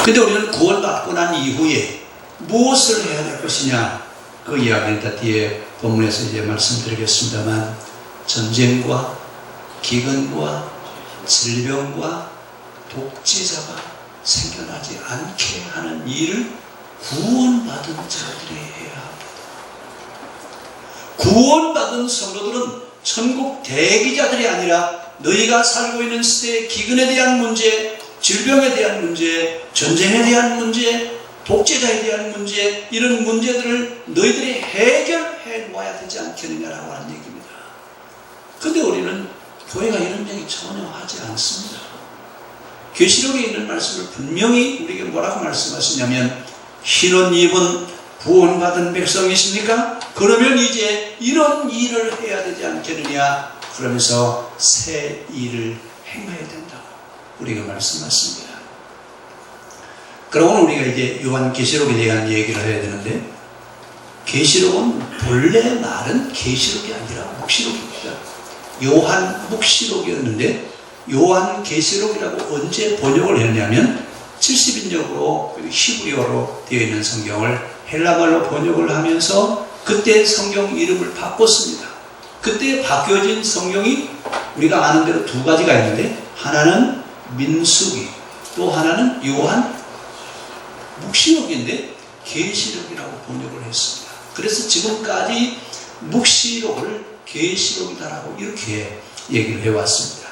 근데 우리는 구원받고 난 이후에 무엇을 해야 될 것이냐, 그 이야기는 다 뒤에 본문에서 이제 말씀드리겠습니다만, 전쟁과 기근과 질병과 독재자가 생겨나지 않게 하는 일을 구원받은 자들이 해야 합니다. 구원받은 성도들은 천국 대기자들이 아니라 너희가 살고 있는 시대의 기근에 대한 문제, 질병에 대한 문제, 전쟁에 대한 문제, 독재자에 대한 문제, 이런 문제들을 너희들이 해결해 놓아야 되지 않겠느냐라고 하는 얘기입니다. 근데 우리는 교회가 이런 얘기 전혀 하지 않습니다. 계시록에 있는 말씀을 분명히 우리에게 뭐라고 말씀하시냐면, 흰옷 입은 구원받은 백성이십니까? 그러면 이제 이런 일을 해야 되지 않겠느냐, 그러면서 새 일을 행해야 된다고 우리가 말씀하십니다. 그러면 우리가 이제 요한계시록에 대한 얘기를 해야 되는데, 계시록은 본래 말은 계시록이 아니라 묵시록입니다. 요한 묵시록이었는데 요한계시록이라고 언제 번역을 했냐면 70인역으로 히브리어로 되어 있는 성경을 헬라말로 번역을 하면서 그때 성경 이름을 바꿨습니다. 그때 바뀌어진 성경이 우리가 아는 대로 두 가지가 있는데, 하나는 민수기, 또 하나는 요한 묵시록인데 계시록이라고 번역을 했습니다. 그래서 지금까지 묵시록을 계시록이다라고 이렇게 얘기를 해왔습니다.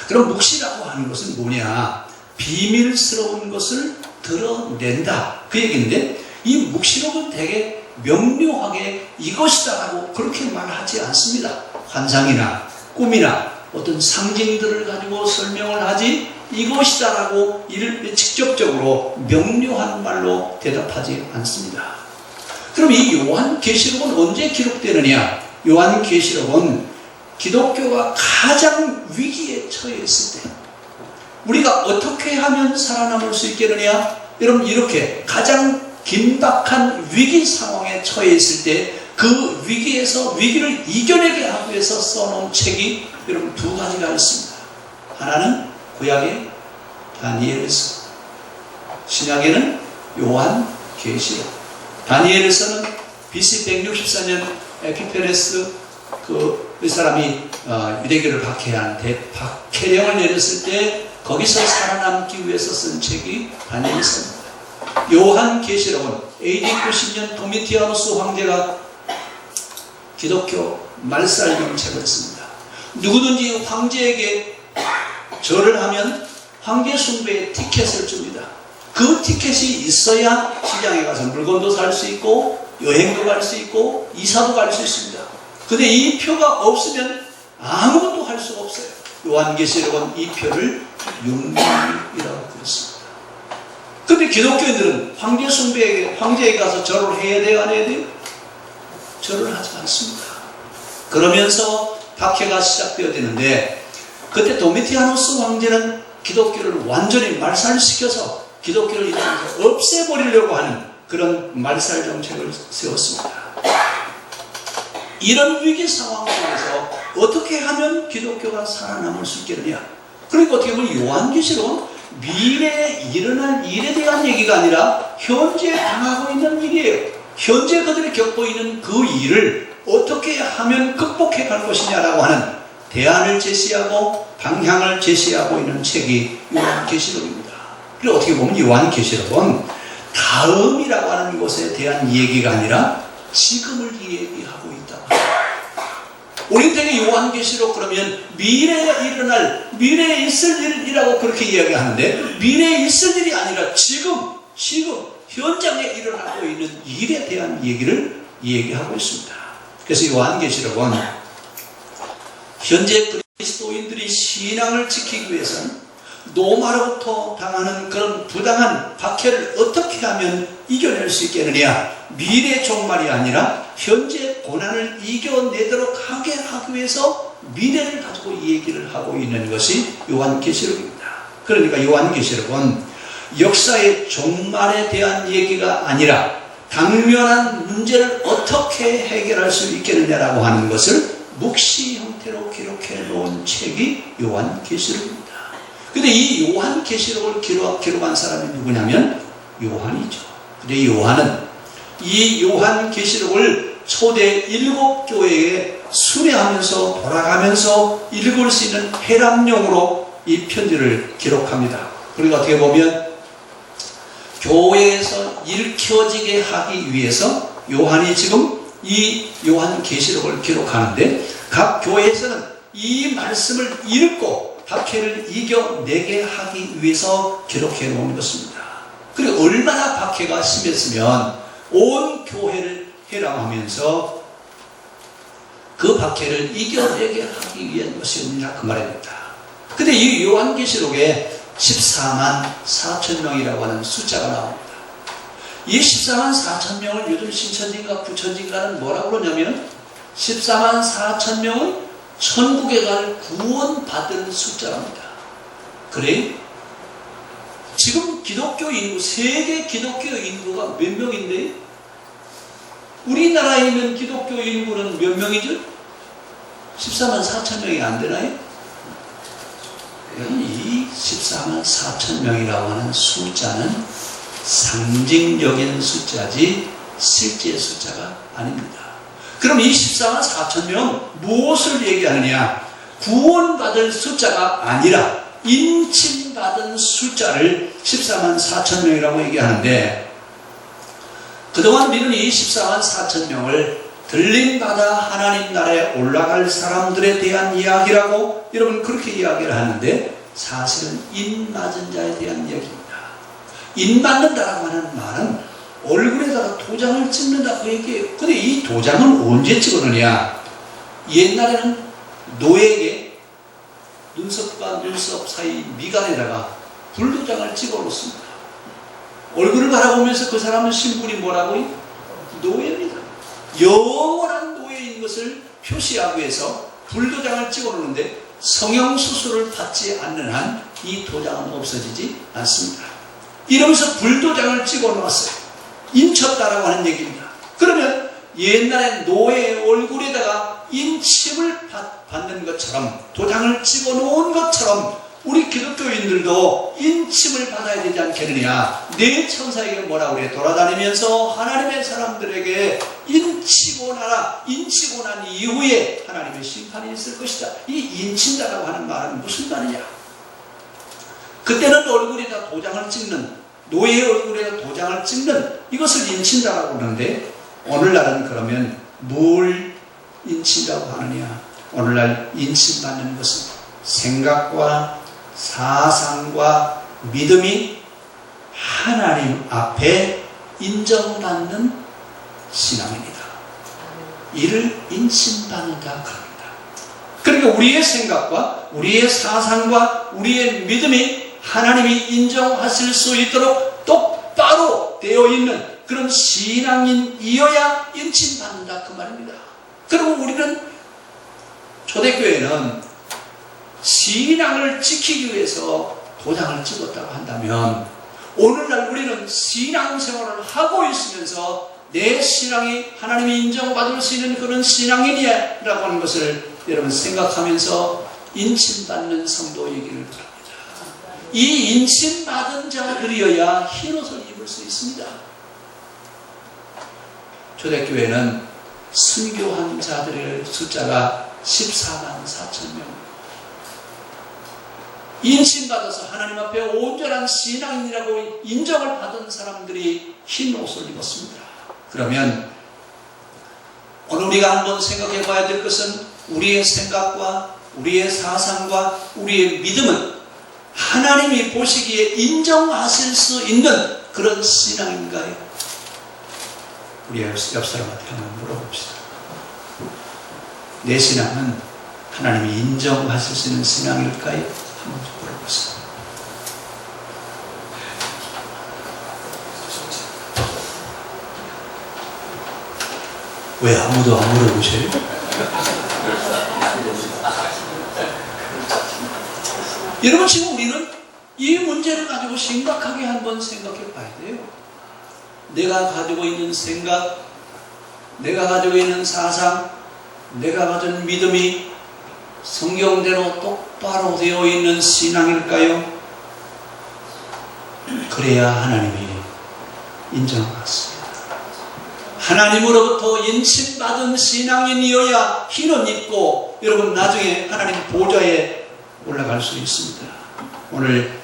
그럼 묵시라고 하는 것은 뭐냐? 비밀스러운 것을 드러낸다, 그 얘기인데, 이 묵시록은 되게 명료하게 이것이다라고 그렇게 말하지 않습니다. 환상이나 꿈이나 어떤 상징들을 가지고 설명을 하지 이것이다라고 이를 직접적으로 명료한 말로 대답하지 않습니다. 그럼 이 요한계시록은 언제 기록되느냐? 요한계시록은 기독교가 가장 위기에 처해 있을 때, 우리가 어떻게 하면 살아남을 수 있겠느냐? 여러분, 이렇게 가장 긴박한 위기 상황에 처해 있을 때 그 위기에서 위기를 이겨내게 하기 위해서 써놓은 책이 여러분 두 가지가 있습니다. 하나는 구약의 다니엘서, 신약에는 요한계시록. 다니엘서는 BC 164년 에피페네스 이 사람이 유대교를 박해하는데 박해령을 내렸을 때 거기서 살아남기 위해서 쓴 책이 다니엘서입니다. 요한계시록은 AD 90년 도미티아누스 황제가 기독교 말살정책을 씁니다. 누구든지 황제에게 절을 하면 황제 숭배의 티켓을 줍니다. 그 티켓이 있어야 시장에 가서 물건도 살 수 있고 여행도 갈 수 있고 이사도 갈 수 있습니다. 근데 이 표가 없으면 아무것도 할 수가 없어요. 요한계시록은 이 표를 융명이라고 그랬습니다. 근데 기독교인들은 황제 숭배에게, 황제에게 가서 절을 해야 돼요, 안 해야 돼요? 절을 하지 않습니다. 그러면서 박해가 시작되어지는데, 그때 도미티아누스 황제는 기독교를 완전히 말살시켜서 기독교를 이제 없애버리려고 하는 그런 말살 정책을 세웠습니다. 이런 위기 상황 속에서 어떻게 하면 기독교가 살아남을 수 있겠느냐? 그러니까 어떻게 보면 요한계시록은 미래에 일어날 일에 대한 얘기가 아니라 현재 당하고 있는 일이에요. 현재 그들이 겪고 있는 그 일을 어떻게 하면 극복해 갈 것이냐라고 하는 대안을 제시하고 방향을 제시하고 있는 책이 요한계시록입니다. 그리고 어떻게 보면 요한계시록은 다음이라고 하는 것에 대한 얘기가 아니라 지금을 얘기하고 있다고 합니다. 우리 되게 요한계시록 그러면 미래에 일어날, 미래에 있을 일이라고 그렇게 이야기하는데, 미래에 있을 일이 아니라 지금 현장에 일어나고 있는 일에 대한 얘기를 얘기하고 있습니다. 그래서 요한계시록은 현재 그리스도인들이 신앙을 지키기 위해서는 로마로부터 당하는 그런 부당한 박해를 어떻게 하면 이겨낼 수 있겠느냐, 미래 종말이 아니라 현재 고난을 이겨내도록 하게 하기 위해서 미래를 가지고 얘기를 하고 있는 것이 요한계시록입니다. 그러니까 요한계시록은 역사의 종말에 대한 얘기가 아니라 당면한 문제를 어떻게 해결할 수 있겠느냐라고 하는 것을 묵시 형태로 기록해 놓은 책이 요한계시록입니다. 근데 이 요한계시록을 기록한 사람이 누구냐면 요한이죠. 근데 요한은 이 요한계시록을 초대 7교회에 순회하면서 돌아가면서 읽을 수 있는 해람용으로 이 편지를 기록합니다. 그러니까 어떻게 보면 교회에서 읽혀지게 하기 위해서 요한이 지금 이 요한계시록을 기록하는데, 각 교회에서는 이 말씀을 읽고 박해를 이겨내게 하기 위해서 기록해 놓은 것입니다. 그리고 얼마나 박해가 심했으면 온 교회를 해람하면서 그 박해를 이겨내게 하기 위한 것이었느냐, 그 말입니다. 근데 이 요한계시록에 14만 4천 명이라고 하는 숫자가 나옵니다. 이 14만 4천 명을 요즘 신천지인가 부천지인가는 뭐라고 그러냐면 14만 4천 명은 천국에 갈 구원받은 숫자랍니다. 그래? 지금 기독교 인구, 세계 기독교 인구가 몇 명인데 우리나라에 있는 기독교 인구는 몇 명이죠? 14만 4천 명이 안 되나요? 이 14만 4천 명이라고 하는 숫자는 상징적인 숫자지 실제 숫자가 아닙니다. 그럼 이 14만 4천 명은 무엇을 얘기하느냐? 구원받을 숫자가 아니라 인침받은 숫자를 14만 4천 명이라고 얘기하는데, 그동안 우리는 이 14만 4천 명을 들림받아 하나님 나라에 올라갈 사람들에 대한 이야기라고 여러분 그렇게 이야기를 하는데, 사실은 인 맞은 자에 대한 이야기입니다. 인 맞는다라고 하는 말은 얼굴에다가 도장을 찍는다고 얘기해요. 근데 이 도장은 언제 찍어놓냐? 옛날에는 노예에게 눈썹과 눈썹 사이 미간에다가 불도장을 찍어 놓습니다. 얼굴을 바라보면서 그 사람은 신분이 뭐라고요? 노예입니다. 영원한 노예인 것을 표시하기 위해서 불도장을 찍어 놓는데, 성형수술을 받지 않는 한 이 도장은 없어지지 않습니다. 이러면서 불도장을 찍어 놓았어요. 인쳤다라고 하는 얘기입니다. 그러면 옛날에 노예의 얼굴에다가 인침을 받는 것처럼, 도장을 찍어 놓은 것처럼 우리 기독교인들도 인침을 받아야 되지 않겠느냐. 내 천사에게 뭐라고 그래? 돌아다니면서 하나님의 사람들에게 인치고 나라, 인치고 난 이후에 하나님의 심판이 있을 것이다. 이 인친다라고 하는 말은 무슨 말이냐? 그때는 얼굴에다 도장을 찍는, 노예의 얼굴에다 도장을 찍는 이것을 인친다라고 그러는데, 오늘날은 그러면 뭘 인친다고 하느냐? 오늘날 인침받는 것은 생각과 사상과 믿음이 하나님 앞에 인정받는 신앙입니다. 이를 인침받는다 합니다. 그러니까 우리의 생각과 우리의 사상과 우리의 믿음이 하나님이 인정하실 수 있도록 똑바로 되어 있는 그런 신앙인이어야 인침받는다 그 말입니다. 그리고 우리는 초대교회는 신앙을 지키기 위해서 도장을 찍었다고 한다면, 오늘날 우리는 신앙생활을 하고 있으면서 내 신앙이 하나님이 인정받을 수 있는 그런 신앙인이라고 하는 것을 여러분 생각하면서 인침받는 성도이기를 바랍니다. 이 인침받은 자들이어야 흰 옷을 입을 수 있습니다. 초대교회는 순교한 자들의 숫자가 14만 4천 명. 인침받아서 하나님 앞에 온전한 신앙인이라고 인정을 받은 사람들이 흰 옷을 입었습니다. 그러면 오늘 우리가 한번 생각해 봐야 될 것은, 우리의 생각과 우리의 사상과 우리의 믿음은 하나님이 보시기에 인정하실 수 있는 그런 신앙인가요? 우리 옆 사람한테 한번 물어봅시다. 내 신앙은 하나님이 인정하실 수 있는 신앙일까요? 한번 물어보세요. 왜 아무도 안 물어보셔요? 여러분, 지금 우리는 이 문제를 가지고 심각하게 한번 생각해 봐야 돼요. 내가 가지고 있는 생각, 내가 가지고 있는 사상, 내가 가진 믿음이 성경대로 똑바로 되어 있는 신앙일까요? 그래야 하나님이 인정하십니다. 하나님으로부터 인침받은 신앙인이어야 흰옷 입고 여러분 나중에 하나님 보좌에 올라갈 수 있습니다. 오늘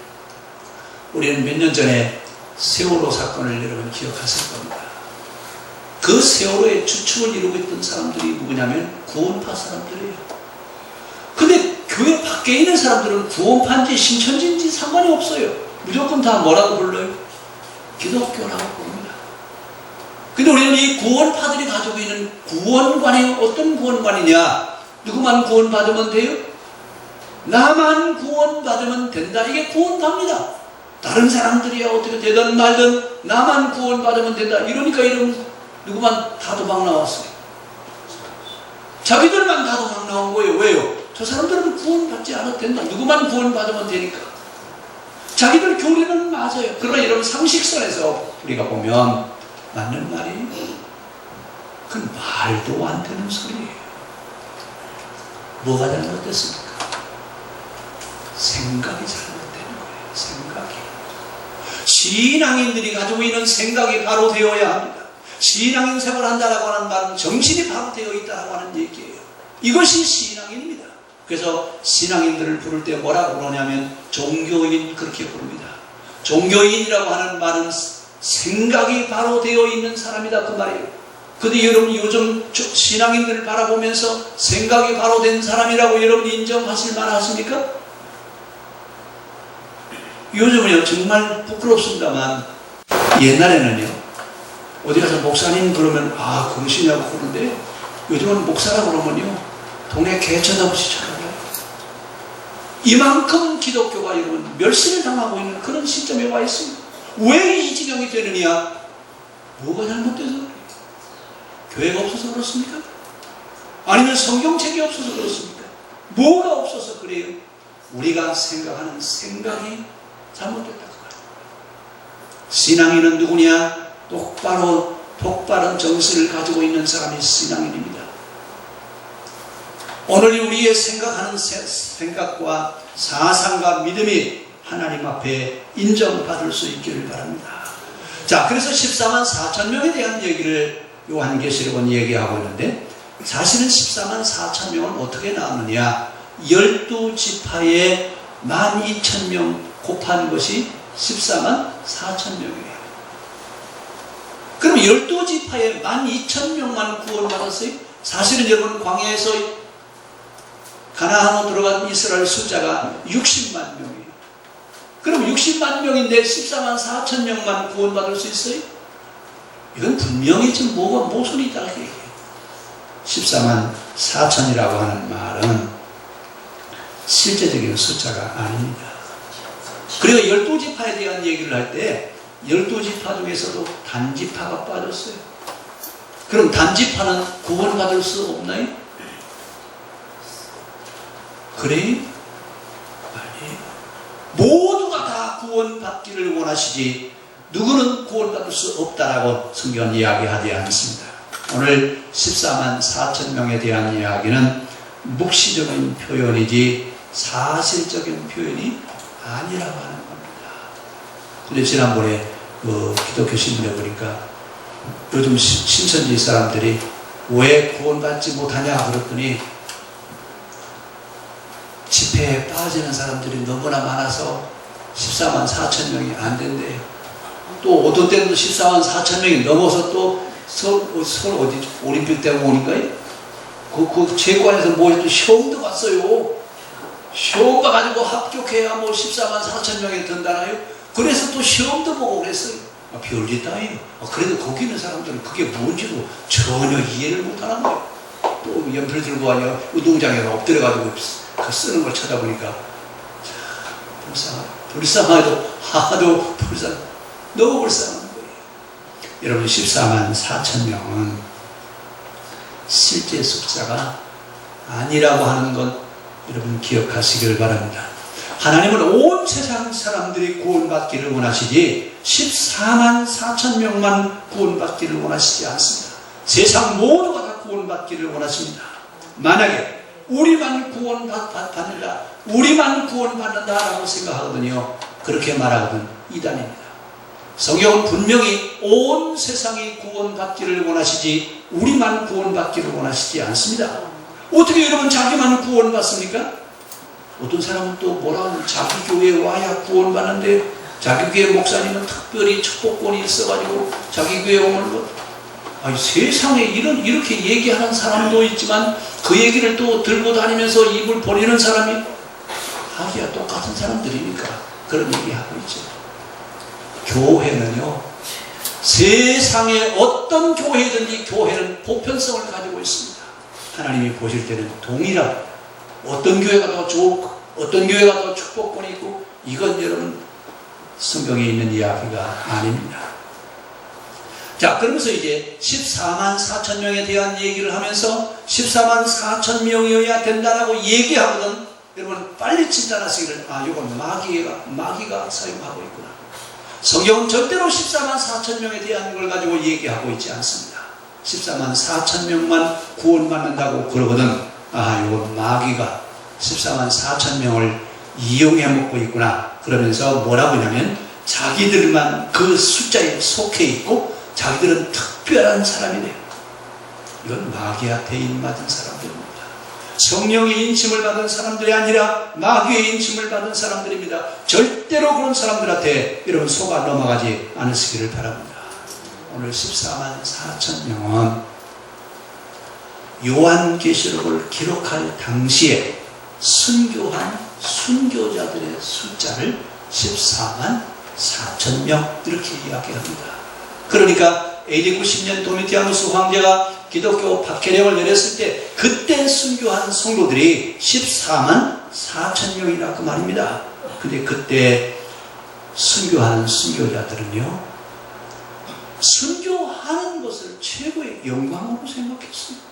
우리는 몇 년 전에 세월호 사건을 여러분 기억하실 겁니다. 그 세월호의 주축을 이루고 있던 사람들이 누구냐면 구원파 사람들이에요. 근데 교회 밖에 있는 사람들은 구원파인지 신천지인지 상관이 없어요. 무조건 다 뭐라고 불러요? 기독교라고 부릅니다. 근데 우리는 이 구원파들이 가지고 있는 구원관이 어떤 구원관이냐? 누구만 구원받으면 돼요? 나만 구원받으면 된다. 이게 구원파입니다. 다른 사람들이야 어떻게 되든 말든 나만 구원받으면 된다. 이러니까 이런 누구만 다 도망 나왔어요. 자기들만 다 도망 나온 거예요. 왜요? 저 사람들은 구원받지 않아도 된다. 누구만 구원받으면 되니까. 자기들 교리는 맞아요. 그러나 이런 상식선에서 우리가 보면 맞는 말이 그건 말도 안 되는 소리예요. 뭐가 잘못됐습니까? 생각이 잘못된 거예요. 생각이. 신앙인들이 가지고 있는 생각이 바로 되어야 합니다. 신앙인 생활한다라고 하는 말은 정신이 바로 되어 있다라고 하는 얘기예요. 이것이 신앙인입니다. 그래서 신앙인들을 부를 때 뭐라고 부르냐면 종교인 그렇게 부릅니다. 종교인이라고 하는 말은 생각이 바로 되어 있는 사람이다 그 말이에요. 근데 여러분 요즘 신앙인들을 바라보면서 생각이 바로 된 사람이라고 여러분이 인정하실 만하십니까? 요즘은요 정말 부끄럽습니다만 옛날에는요 어디 가서 목사님 그러면 아 그러시냐고 그러는데 요즘은 목사라고 그러면요 동네 개 쳐다보시 쳐다봐요. 이만큼 기독교가 여러분 멸시를 당하고 있는 그런 시점에 와 있습니다. 왜 이 지경이 되느냐? 뭐가 잘못돼서 그래요? 교회가 없어서 그렇습니까? 아니면 성경책이 없어서 그렇습니까? 뭐가 없어서 그래요? 우리가 생각하는 생각이 잘못됐다고 말해요. 신앙인은 누구냐? 똑바른 정신을 가지고 있는 사람이 신앙인입니다. 오늘 우리의 생각하는 생각과 사상과 믿음이 하나님 앞에 인정받을 수 있기를 바랍니다. 자, 그래서 14만 4천 명에 대한 얘기를 요한계시록은 얘기하고 있는데 사실은 14만 4천 명은 어떻게 나왔느냐? 12지파에 12,000명 곱한 것이 14만 4천 명이에요. 그럼 12지파에 12,000명만 구원받았어요? 사실은 여러분 광야에서 가나안으로 들어간 이스라엘 숫자가 60만 명이에요. 그럼 60만 명인데 14만 4천 명만 구원받을 수 있어요? 이건 분명히 지금 뭐가 모순이 있다고 얘기해요. 14만 4천이라고 하는 말은 실제적인 숫자가 아닙니다. 그리고 12지파에 대한 얘기를 할 때 12지파 중에서도 단지파가 빠졌어요. 그럼 단지파는 구원받을 수 없나요? 그래요? 아니에요. 모두가 다 구원받기를 원하시지 누구는 구원받을 수 없다라고 성경은 이야기하지 않습니다. 오늘 14만 4천 명에 대한 이야기는 묵시적인 표현이지 사실적인 표현이 아니라고 하는 겁니다. 근데 지난번에 기독교 신문에 보니까 요즘 신천지 사람들이 왜 구원받지 못하냐 그랬더니 집회에 빠지는 사람들이 너무나 많아서 14만 4천 명이 안 된대요. 또 어떤 때는 14만 4천 명이 넘어서 또 서울 어디 올림픽 때문에 오니까요. 그 체육관에서 뭐 시험도 봤어요. 시험 봐가지고 합격해야 뭐 14만 4천 명이 든다나요? 그래서 또 시험도 보고 그랬어요. 별짓 다예요. 그래도 거기 있는 사람들은 그게 뭔지도 전혀 이해를 못하는 거예요. 또 연필 들고 와요. 운동장에서 엎드려가지고 쓰는 걸 찾아보니까 불쌍하도 하도 너무 불쌍한 거예요. 여러분 14만 4천 명은 실제 숫자가 아니라고 하는 것 여러분 기억하시길 바랍니다. 하나님은 온 세상 사람들이 구원받기를 원하시지 14만 4천 명만 구원받기를 원하시지 않습니다. 세상 모두가 다 구원받기를 원하십니다. 만약에 우리만 구원받는다, 우리만 구원받는다라고 생각하거든요. 그렇게 말하거든 이단입니다. 성경은 분명히 온 세상이 구원받기를 원하시지 우리만 구원받기를 원하시지 않습니다. 어떻게 여러분 자기만 구원받습니까? 어떤 사람은 또 뭐라 하면 자기 교회에 와야 구원받는데 자기 교회 목사님은 특별히 축복권이 있어가지고 자기 교회 오면 뭐 아니, 세상에 이렇게 얘기하는 사람도 있지만 그 얘기를 또 들고 다니면서 입을 벌리는 사람이 하기야 똑같은 사람들이니까 그런 얘기하고 있죠. 교회는요, 세상에 어떤 교회든지 교회는 보편성을 가지고 있습니다. 하나님이 보실 때는 동일합니다. 어떤 교회가 더 좋고 어떤 교회가 더 축복권이 있고 이건 여러분 성경에 있는 이야기가 아닙니다. 자, 그러면서 이제 14만 4천 명에 대한 얘기를 하면서 14만 4천 명이어야 된다라고 얘기하거든. 여러분 빨리 진단하시기를 이건 마귀가 사용하고 있구나. 성경은 절대로 14만 4천 명에 대한 걸 가지고 얘기하고 있지 않습니다. 14만 4천 명만 구원받는다고 그러거든. 이건 마귀가 14만 4천 명을 이용해 먹고 있구나. 그러면서 뭐라고 하냐면 자기들만 그 숫자에 속해 있고 자기들은 특별한 사람이래요. 이건 마귀와 대인 맞은 사람들입니다. 성령의 인침을 받은 사람들이 아니라 마귀의 인침을 받은 사람들입니다. 절대로 그런 사람들한테 여러분 속아 넘어가지 않으시기를 바랍니다. 오늘 14만 4천 명은 요한계시록을 기록할 당시에 순교한 순교자들의 숫자를 14만 4천 명 이렇게 이야기합니다. 그러니까 AD 90년 도미티아누스 황제가 기독교 박해령을 내렸을 때 그때 순교한 성도들이 14만 4천 명이라 그 말입니다. 근데 그때 순교하는 순교자들은요, 순교하는 것을 최고의 영광으로 생각했습니다.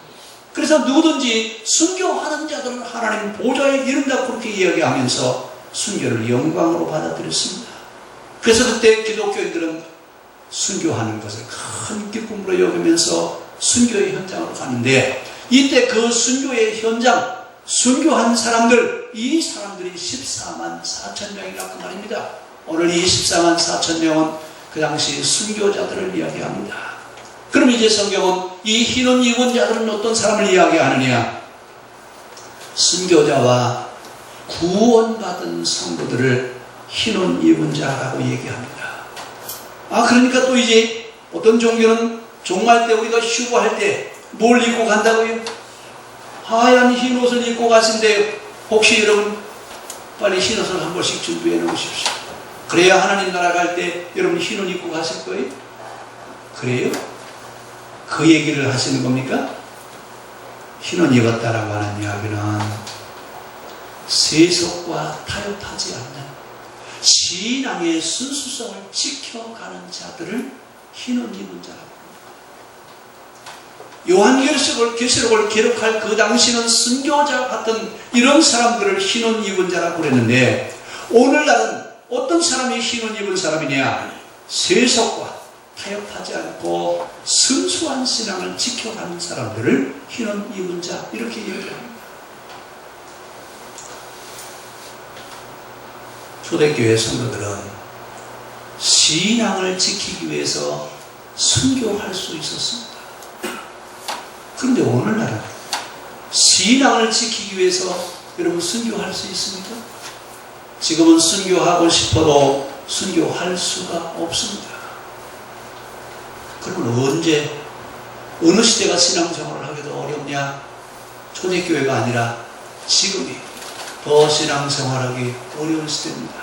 그래서 누구든지 순교하는 자들은 하나님 보좌에 이른다고 그렇게 이야기하면서 순교를 영광으로 받아들였습니다. 그래서 그때 기독교인들은 순교하는 것을 큰 기쁨으로 여기면서 순교의 현장으로 가는데, 이때 그 순교의 현장, 순교한 사람들, 이 사람들이 14만 4천 명이라고 그 말입니다. 오늘 이 14만 4천 명은 그 당시 순교자들을 이야기합니다. 그럼 이제 성경은 이 흰옷 입은 자들은 어떤 사람을 이야기하느냐? 순교자와 구원받은 성도들을 흰옷 입은 자라고 얘기합니다. 그러니까 또 이제 어떤 종교는 종말 때 우리가 휴거할 때 뭘 입고 간다고요? 하얀 흰 옷을 입고 가신대요. 혹시 여러분 빨리 흰 옷을 한 번씩 준비해 놓으십시오. 그래야 하나님 나라 갈 때 여러분 흰 옷 입고 가실 거예요? 그래요? 그 얘기를 하시는 겁니까? 흰 옷 입었다라고 하는 이야기는 세속과 타협하지 않는 신앙의 순수성을 지켜가는 자들을 흰 옷 입은 자라고. 요한계시록을 기록할 그 당시는 순교자 같은 이런 사람들을 흰 옷 입은 자라고 그랬는데, 오늘날은 어떤 사람이 흰 옷 입은 사람이냐? 세속과 타협하지 않고 순수한 신앙을 지켜가는 사람들을 흰 옷 입은 자 이렇게 얘기합니다. 초대교회 성도들은 신앙을 지키기 위해서 순교할 수 있었습니다. 그런데 오늘날은 신앙을 지키기 위해서 여러분 순교할 수 있습니까? 지금은 순교하고 싶어도 순교할 수가 없습니다. 그러면 언제, 어느 시대가 신앙생활을 하기도 어렵냐? 초대교회가 아니라 지금이 더 신앙생활하기 어려운 시대입니다.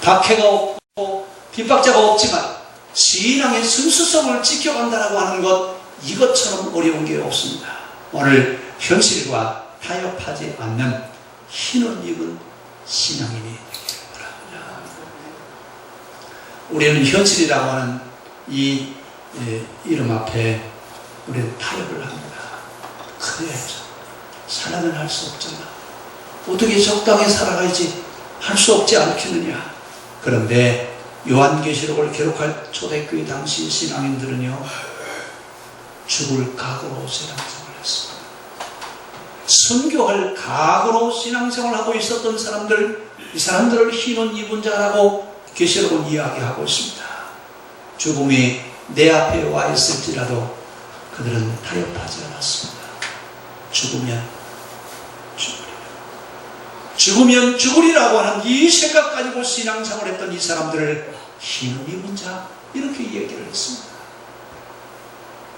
박해가 없고 핍박자가 없지만 신앙의 순수성을 지켜간다라고 하는 것, 이것처럼 어려운 게 없습니다. 오늘 현실과 타협하지 않는 흰 옷 입은 신앙인이 되기를 바랍니다. 우리는 현실이라고 하는 이 이름 앞에 우리는 타협을 합니다. 그래야죠. 살아는 할 수 없잖아. 어떻게 적당히 살아가야지 할 수 없지 않겠느냐. 그런데 요한계시록을 기록할 초대교회 당시 신앙인들은요, 죽을 각오로 신앙생활을 했습니다. 순교할 각오로 신앙생활을 하고 있었던 사람들, 이 사람들을 흰옷 입은 자라고 계시록은 이야기하고 있습니다. 죽음이 내 앞에 와 있을지라도 그들은 타협하지 않았습니다. 죽으면 죽으면 죽으리라고 하는 이 생각 가지고 신앙생활을 했던 이 사람들을 흰옷 입은 자, 이렇게 얘기를 했습니다.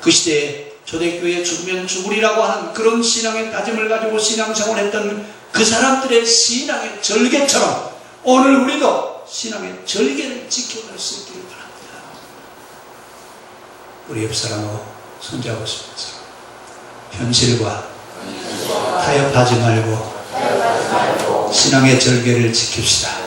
그 시대에 초대교회에 죽으면 죽으리라고 하는 그런 신앙의 다짐을 가지고 신앙생활을 했던 그 사람들의 신앙의 절개처럼 오늘 우리도 신앙의 절개를 지켜갈 수 있기를 바랍니다. 우리 옆사람하고 손잡고 싶어서 현실과 타협하지 말고 신앙의 절개를 지킵시다.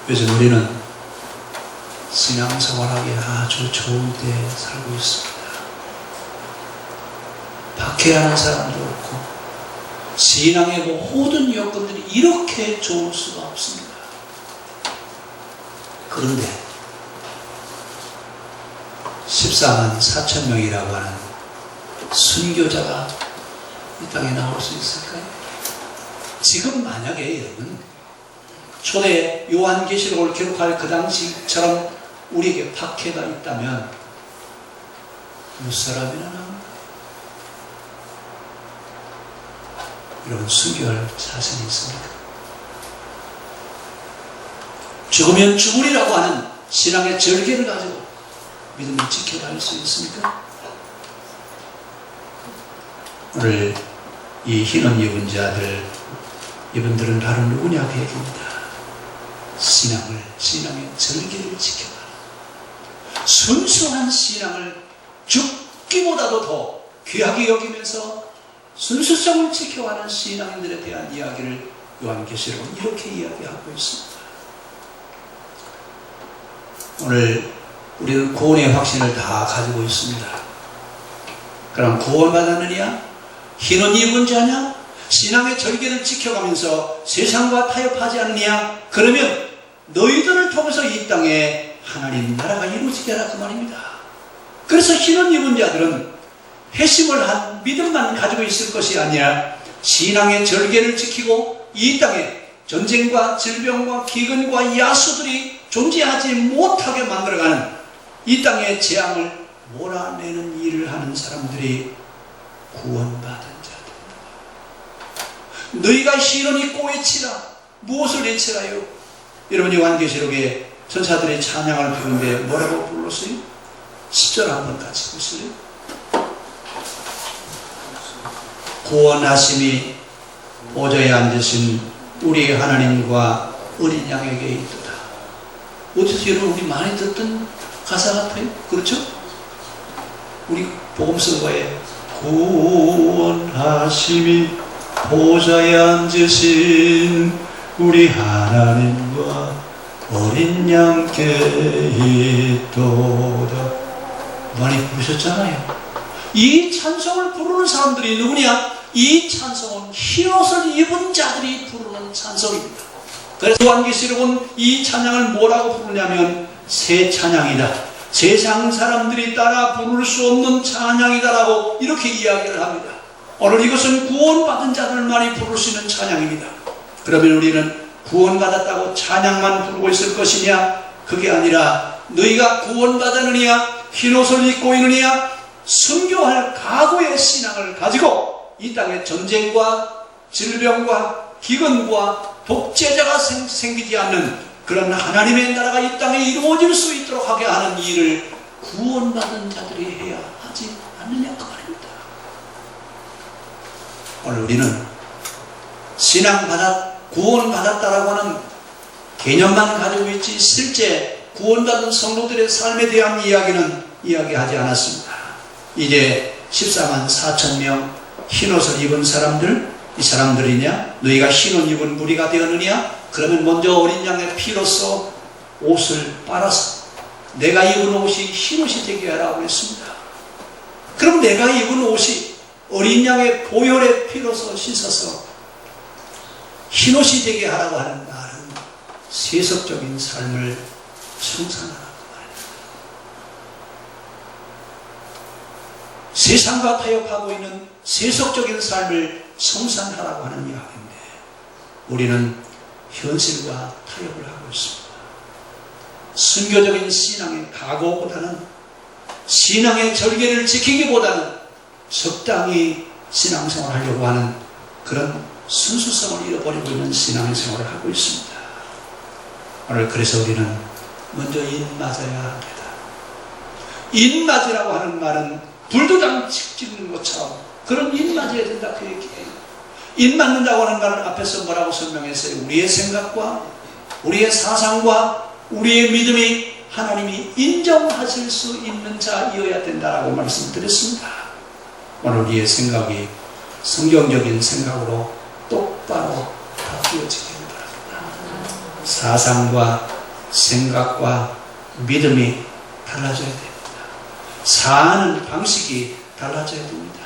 요즘 우리는 신앙생활하기에 아주 좋은 때에 살고 있습니다. 박해하는 사람도 없고 신앙의 모든 여건들이 이렇게 좋을 수가 없습니다. 그런데 14만 4천 명이라고 하는 순교자가 이 땅에 나올 수 있을까요? 지금 만약에 여러분 초대 요한계시록을 기록할 그 당시처럼 우리에게 박해가 있다면 몇 사람이나 나옵니까? 여러분 순교할 자신이 있습니까? 죽으면 죽으리라고 하는 신앙의 절개를 가지고 믿음을 지켜갈 수 있습니까? 오늘 이 흰옷 입은 자들, 이분들은 바로 누구냐 그 얘기입니다. 신앙의 절개를 지켜라. 순수한 신앙을 죽기보다도 더 귀하게 여기면서 순수성을 지켜가는 신앙인들에 대한 이야기를 요한계시록은 이렇게 이야기하고 있습니다. 오늘 우리는 구원의 확신을 다 가지고 있습니다. 그럼 구원받았느냐? 흰옷 입은 자냐? 신앙의 절개를 지켜가면서 세상과 타협하지 않느냐? 그러면 너희들을 통해서 이 땅에 하나님 나라가 이루어지게 하라 그 말입니다. 그래서 흰옷 입은 자들은 회심을 한 믿음만 가지고 있을 것이 아니라 신앙의 절개를 지키고 이 땅에 전쟁과 질병과 기근과 야수들이 존재하지 못하게 만들어가는 이 땅의 재앙을 몰아내는 일을 하는 사람들이 구원받은 자들입니다. 너희가 흰옷 입고 외치라. 무엇을 외치라요? 여러분 요한계시록에 천사들이 찬양을 부르는데 뭐라고 불렀어요? 10절 한번 같이 보실래요? 구원하심이 보좌에 앉으신 우리 하나님과 어린 양에게 있도다. 어디서 여러분 우리 많이 듣던 가사 같아요? 그렇죠? 우리 복음성가에 구원하심이 보좌에 앉으신 우리 하나님과 어린 양께 있도다. 많이 부르셨잖아요. 이 찬송을 부르는 사람들이 누구냐? 이 찬송은 흰옷을 입은 자들이 부르는 찬송입니다. 그래서 요한계시록은 이 찬양을 뭐라고 부르냐면 새 찬양이다. 세상 사람들이 따라 부를 수 없는 찬양이다라고 이렇게 이야기를 합니다. 오늘 이것은 구원받은 자들만이 부를 수 있는 찬양입니다. 그러면 우리는 구원받았다고 찬양만 부르고 있을 것이냐? 그게 아니라 너희가 구원받았느냐? 흰옷을 입고 있느냐? 순교할 각오의 신앙을 가지고 이 땅에 전쟁과 질병과 기근과 독재자가 생기지 않는 그런 하나님의 나라가 이 땅에 이루어질 수 있도록 하게 하는 일을 구원받은 자들이 해야 하지 않느냐 그 말입니다. 오늘 우리는 구원받았다라고 하는 개념만 가지고 있지 실제 구원받은 성도들의 삶에 대한 이야기는 이야기하지 않았습니다. 이제 14만 4천 명 흰옷을 입은 사람들, 이 사람들이냐? 너희가 흰옷 입은 무리가 되었느냐? 그러면 먼저 어린 양의 피로써 옷을 빨아서 내가 입은 옷이 흰옷이 되게 하라고 했습니다. 그럼 내가 입은 옷이 어린 양의 보혈의 피로써 씻어서 흰옷이 되게 하라고 하는 말은 세속적인 삶을 청산하라고 말합니다. 세상과 타협하고 있는 세속적인 삶을 청산하라고 하는 이야기인데 우리는 현실과 타협을 하고 있습니다. 순교적인 신앙의 각오보다는 신앙의 절개를 지키기보다는 적당히 신앙생활을 하려고 하는 그런 순수성을 잃어버리고 있는 신앙생활을 하고 있습니다. 오늘 그래서 우리는 먼저 인 맞아야 합니다. 인 맞으라고 하는 말은 불도장 찍는 것처럼 그런 인 맞아야 된다 그 얘기예요. 인 맞는다고 하는 말은 앞에서 뭐라고 설명했어요? 우리의 생각과 우리의 사상과 우리의 믿음이 하나님이 인정하실 수 있는 자이어야 된다라고 말씀드렸습니다. 오늘 우리의 생각이 성경적인 생각으로 똑바로 바뀌어지길 바랍니다. 사상과 생각과 믿음이 달라져야 됩니다. 사는 방식이 달라져야 됩니다.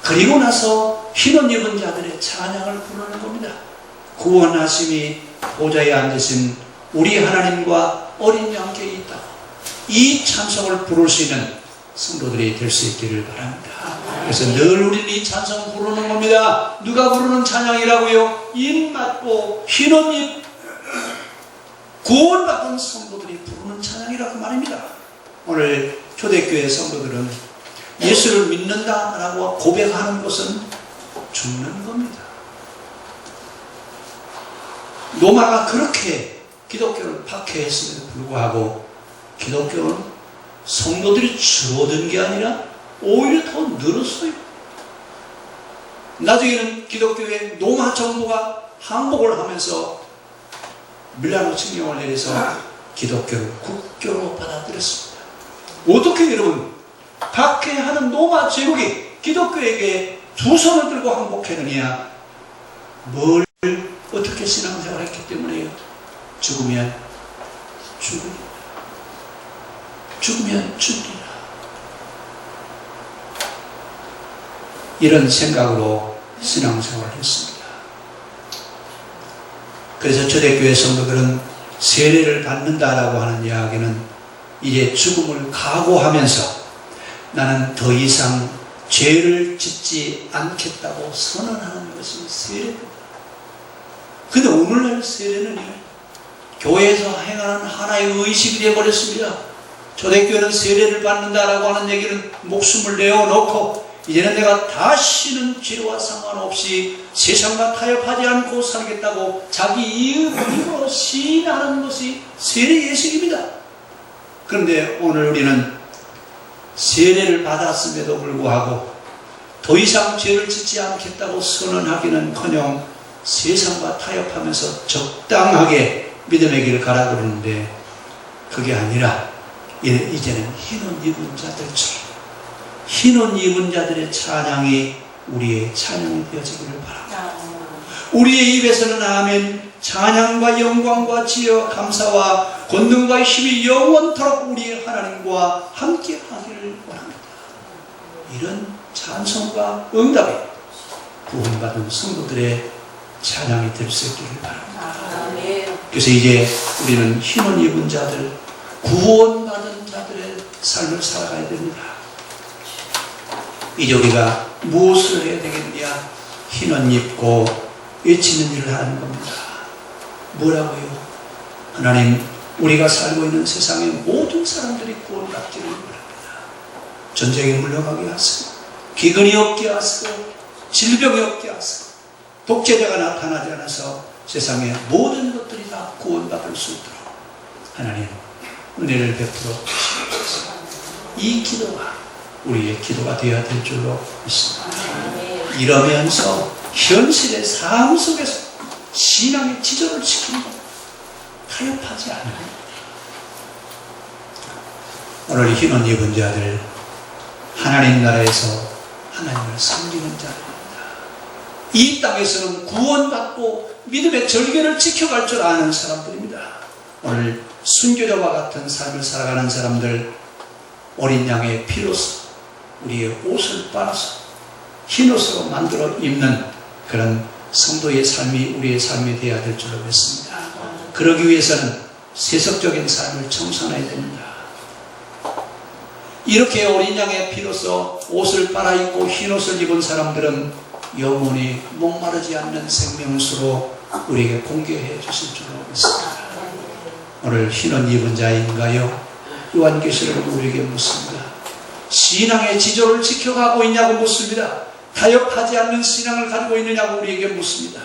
그리고 나서 흰옷 입은 자들의 찬양을 부르는 겁니다. 구원하심이 보좌에 앉으신 우리 하나님과 어린 양께 있다. 이 찬송을 부를 수 있는 성도들이 될 수 있기를 바랍니다. 그래서 늘 우리는 이 찬송 부르는 겁니다. 누가 부르는 찬양이라고요? 인 맞고 흰옷 입 구원받은 성도들이 부르는 찬양이라고 말입니다. 오늘 초대교회 성도들은 예수를 믿는다라고 고백하는 것은 죽는 겁니다. 로마가 그렇게 기독교를 박해했음에도 불구하고 기독교는 성도들이 줄어든 게 아니라 오히려 더 늘었어요. 나중에는 기독교의 로마 정부가 항복을 하면서 밀라노 칙령을 내려서 기독교를 국교로 받아들였습니다. 어떻게 여러분 박해하는 로마 제국이 기독교에게 두 손을 들고 항복했느냐? 뭘 어떻게 신앙생활을 했기 때문에요? 죽으면 죽으리라. 죽으면 죽으리라. 이런 생각으로 신앙생활을 했습니다. 그래서 초대교회 성도들은 세례를 받는다라고 하는 이야기는 이제 죽음을 각오하면서 나는 더 이상 죄를 짓지 않겠다고 선언하는 것이 세례입니다. 근데 오늘날 세례는요, 교회에서 행하는 하나의 의식이 되어버렸습니다. 초대교회는 세례를 받는다라고 하는 얘기는 목숨을 내어놓고 이제는 내가 다시는 죄와 상관없이 세상과 타협하지 않고 살겠다고 자기 입으로 시인하는 것이 세례 예식입니다. 그런데 오늘 우리는 세례를 받았음에도 불구하고 더 이상 죄를 짓지 않겠다고 선언하기는커녕 세상과 타협하면서 적당하게 믿음의 길을 가라 그러는데 그게 아니라 이제는 흰옷 입은 자들처럼 흰옷 입은 자들의 찬양이 우리의 찬양이 되어지기를 바랍니다. 우리의 입에서는 아멘, 찬양과 영광과 지혜와 감사와 권능과 힘이 영원토록 우리의 하나님과 함께 하기를 원합니다. 이런 찬송과 응답이 구원받은 성도들의 찬양이 될 수 있기를 바랍니다. 그래서 이제 우리는 흰옷 입은 자들, 구원받은 자들의 삶을 살아가야 됩니다. 이제 우리가 무엇을 해야 되겠냐? 흰옷 입고 외치는 일을 하는 겁니다. 뭐라고요? 하나님, 우리가 살고 있는 세상의 모든 사람들이 구원받기를 바랍니다. 전쟁에 물러가게 하시고, 기근이 없게 하시고, 질병이 없게 하시고, 독재자가 나타나지 않아서 세상의 모든 것들이 다 구원받을 수 있도록 하나님 은혜를 베풀어 주시옵소서. 이 기도가 우리의 기도가 되어야 될 줄로 믿습니다. 이러면서 현실의 삶 속에서 신앙의 지조를 지키는 것, 타협하지 않는 것. 오늘 흰옷 입은 자들, 하나님 나라에서 하나님을 섬기는 자들입니다. 이 땅에서는 구원받고 믿음의 절개를 지켜갈 줄 아는 사람들입니다. 오늘 순교자와 같은 삶을 살아가는 사람들, 어린 양의 피로서 우리의 옷을 빨아서 흰옷으로 만들어 입는 그런 성도의 삶이 우리의 삶이 되어야 될 줄로 믿습니다. 그러기 위해서는 세속적인 삶을 청산해야 됩니다. 이렇게 어린 양의 피로써 옷을 빨아입고 흰 옷을 입은 사람들은 영원히 목마르지 않는 생명수로 우리에게 공개해 주실 줄로 믿습니다. 오늘 흰 옷 입은 자인가요? 요한계시록은 우리에게 묻습니다. 신앙의 지조를 지켜가고 있냐고 묻습니다. 타협하지 않는 신앙을 가지고 있느냐고 우리에게 묻습니다.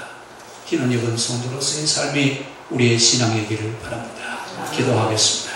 흰 옷 입은 성도로서의 삶이 우리의 신앙의 길을 바랍니다. 기도하겠습니다.